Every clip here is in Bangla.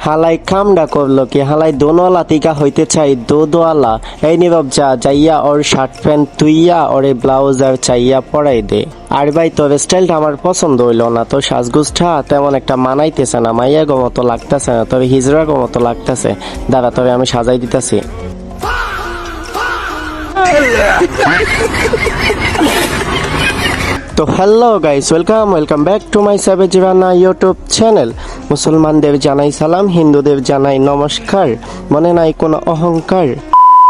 হালাই কামডা করলো কি হালাই দোনওয়ালা টিকা হইতে চাই দোদোয়ালা। এই নীরব যা যাইয়া ওর শার্ট প্যান্ট তুইয়া ওরে ব্লাউজ আর চাইয়া পরাই দে। আর ভাই তোর স্টাইলটা আমার পছন্দ হইলো না, তোর সাজগুজটা তেমন একটা মানাইতেছে না, মাইয়া গো মতো লাগতেছে না, তবে হিজড়া গো মতো লাগতেছে। দাঁড়া তবে আমি সাজাই দিতেছি। তো hello guys, welcome back to my Sabej Rana YouTube channel. মুসলমানদের জানাই সালাম, হিন্দুদের জানাই নমস্কার, মনে নাই কোনো অহংকার।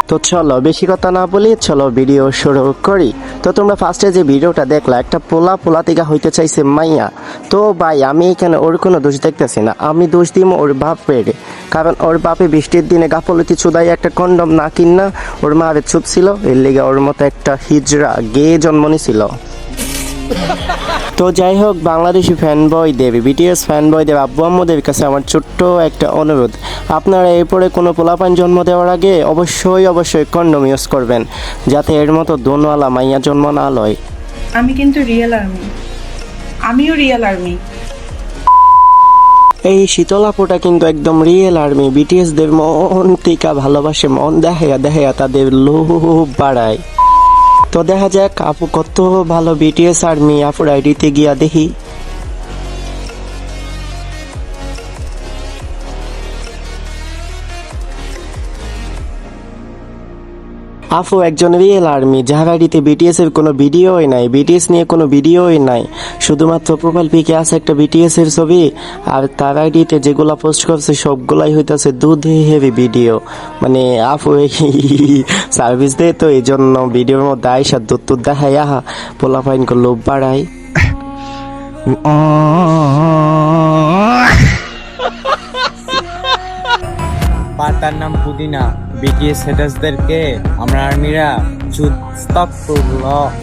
তো চলো বেশি কথা না বলি, চলো ভিডিও শুরু করি। তো তোমরা ফার্স্টে যে ভিডিওটা দেখলা, একটা পোলা থেকে হইতে চাইছে মাইয়া। তো ভাই আমি এখানে ওর কোনো দোষ দেখতেছি না, আমি দোষ দিব ওর বাপের। কারণ ওর বাপে বৃষ্টির দিনে গাফলতি চুদাই একটা কন্ডম না কিনা ওর মা আরে চুপ ছিল, এর লেগে ওর মতো একটা হিজড়া গে জন্ম নিছিল। তো যাই হোক, বাংলাদেশি ফ্যান বয়দের, বিটিএস ফ্যান বয়দের আব্বু আম্মুদের কাছে আমার ছোট্ট একটা অনুরোধ, আপনারা এরপরে কোনো পোলাপান জন্ম দেওয়ার আগে অবশ্যই কন্ডম ইউজ করবেন, যাতে এর মতো দোনওয়ালা মাইয়া জন্ম না লয়। আমি কিন্তু রিয়েল আর্মি, আমিও রিয়েল আর্মি। এই শীতলাপুটা কিন্তু একদম রিয়েল আর্মি, বিটিএস দের মন থেকে ভালোবাসে, মন দেখাইয়া তাদের লোভ বাড়ায়। তো দেখা যাক আপু কত ভালো বিটিএস আর্মি, আপুর আইডিতে গিয়া দেখি। আফু একজন রিয়েল আর্মি, যার আইডিতে বিটিএস এর কোনো ভিডিওই নাই, বিটিএস নিয়ে কোনো ভিডিওই নাই, শুধুমাত্র প্রোফাইল পিকে আছে একটা বিটিএস এর ছবি। আর তার আইডিতে যেগুলা পোস্ট করছে সবগুলাই হইতাছে দুধে হেভি ভিডিও। মানে আফু সার্ভিস দেয়, তো এই জন্য ভিডিওর মধ্যে আইসা দুধ দেখাই আহা পোলা ফাইন করলো বাড়ায়। পাতার নাম পুদিনা, বিটিএস হেটার্সদেরকে আমরা আর্মিরা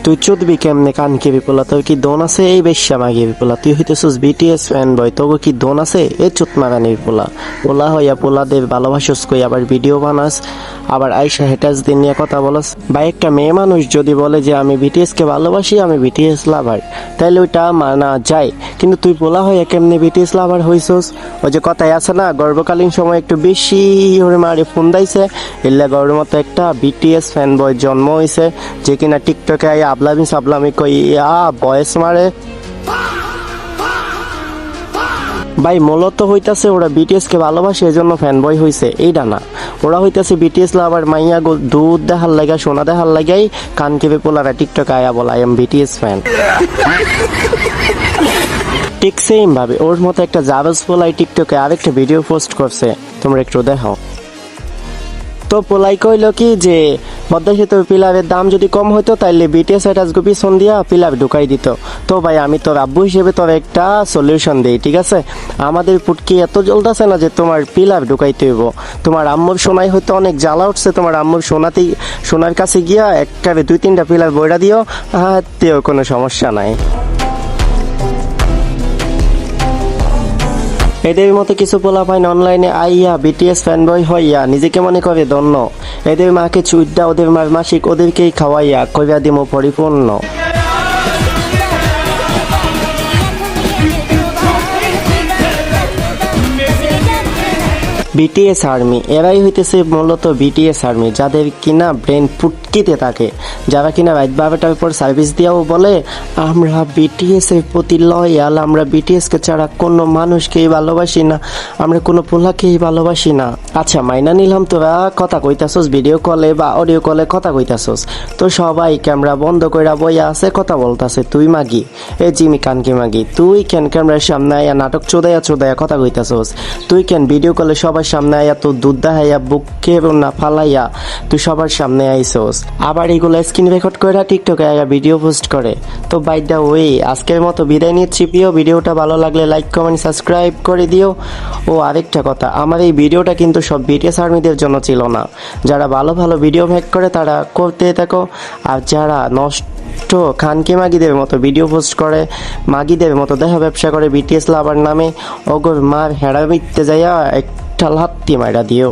তুই চুদবি কেমনে কানকে বিপলা? তোর কি দোন আছে এই বেশ্যা মাগি বিপলা? তুই হইতেছিস বিটিএস ফ্যান বয়, তোর কি দোন আছে এই চুত মারানি বিপলা? পোলা হইয়া পোলাদের ভালোবাসস কই, আবার ভিডিও বানাস, আবার আইসা হেটার্সদের নিয়ে কথা বলস। ভাই একটা মেয়ে মানুষ যদি বলে যে আমি বিটিএস কে ভালোবাসি, আমি বিটিএস লাভার, তাইলে ওইটা মানা যায়। কিন্তু তুই পোলা হইয়া কেমনে বিটিএস লাভার হইছস? ওই যে কথাই আছে না, গর্ভকালীন সময় একটু বেশি ওরে মারে ফোন দাইছে, এলে গর্বের মতো একটা বিটিএস ফ্যান বয় জন্ম হইছে, যে কিনা টিকটকে আই সাবলামি কইয়া বয়েস মারে। ভাই মূলত হইতাছে ওরা বিটিএস কে ভালোবাসে এজন্য ফ্যান বয় হইছে, এইটা না। ওরা হইতাছে বিটিএস লাভার, মাইয়া দুধ দেখার লাগা সোনা দেখার লাগাই কান কেঁপে পোলারা টিকটকে আয়া বলা আই এম বিটিএস ফ্যান। ঠিক সেম ভাবে ওর মতো একটা জাবেজ পোলাই টিকটকে আরেকটা ভিডিও পোস্ট করছে, তোমরা একটু দেখো। তো পোলাই কইল কি যে পদ্মা সেতু পিলারের দাম যদি কম হতো তাইলে বিটিএস হেটার্সকে পিছন দিয়া পিলার ঢুকাই দিত। তো ভাই আমি তোর আব্বু হিসেবে তোর একটা সলিউশন দিই, ঠিক আছে? আমাদের পুটকি এত জ্বলতেছে না যে তোমার পিলার ঢুকাইতে হইব। তোমার আম্মুর সোনাই হয়তো অনেক জ্বালা উঠছে, তোমার আম্মুর সোনার কাছে গিয়া একবারে 2-3টা পিলার বইরা দিও, হাতেও কোনো সমস্যা নাই। এদের মতো কিছু পোলাপাইন অনলাইনে আইয়া বিটিএস ফ্যানবয় হইয়া নিজেকে মনে করে ধন্য, এদের মাকে চুইডা ওদের মার মাসিক ওদেরকেই খাওয়াইয়া কইরা দিমো পরিপূর্ণ। বিটিএস আর্মি এরাই হইতেছে মূলত বিটিএস আর্মি, যাদের কিনা ব্রেন ফুটকিতে থাকে, যারা কিনা রাত 12টার পর সার্ভিস দিয়াও বলে আমরা বিটিএস এর প্রতি লয়াল, আমরা বিটিএস কে ছাড়া কোনো মানুষকেই ভালোবাসি না, আমরা কোনো পোলাকেই ভালোবাসি না। আচ্ছা মাইনা নিলাম তোরা কথা কইতাছস, ভিডিও কলে বা অডিও কলে কথা কইতাছস, তো সবাই ক্যামেরা বন্ধ কইরা বইয়া আছে কথা বলতাছে, তুই মাগি এ জিমি কানকি মাগি, তুই কেন ক্যামেরার সামনে আয়া নাটক চোদাইয়া কথা কইতাছস? তুই কেন ভিডিও কলে সবার সামনে আয়া তো দুধ দেখাইয়া বুককে না ফালাইয়া তুই সবার সামনে আইসোস, আবার এগুলো স্ক্রিন রেকর্ড করে টিকটকে আয়া ভিডিও পোস্ট করে? তো বাই দা ওয়ে আজকের মতো বিদায় নিচ্ছি। প্রিয় ভিডিওটা ভালো লাগলে লাইক কমেন্ট সাবস্ক্রাইব করে দিও। ও আরেকটা কথা, আমার এই ভিডিওটা কিন্তু সব বিটিএস আর্মিদের জন্য ছিল না, যারা ভালো ভিডিও মেক করে তারা করতে থাকো, আর যারা নষ্ট খানকে মাগিদের মতো ভিডিও পোস্ট করে, মাগিদের মতো দেখা ব্যবসা করে বিটিএস লাভার নামে, ওগর মার হেড়া মিটতে যাইয়া একটা লাত্তি মাইরা দিও।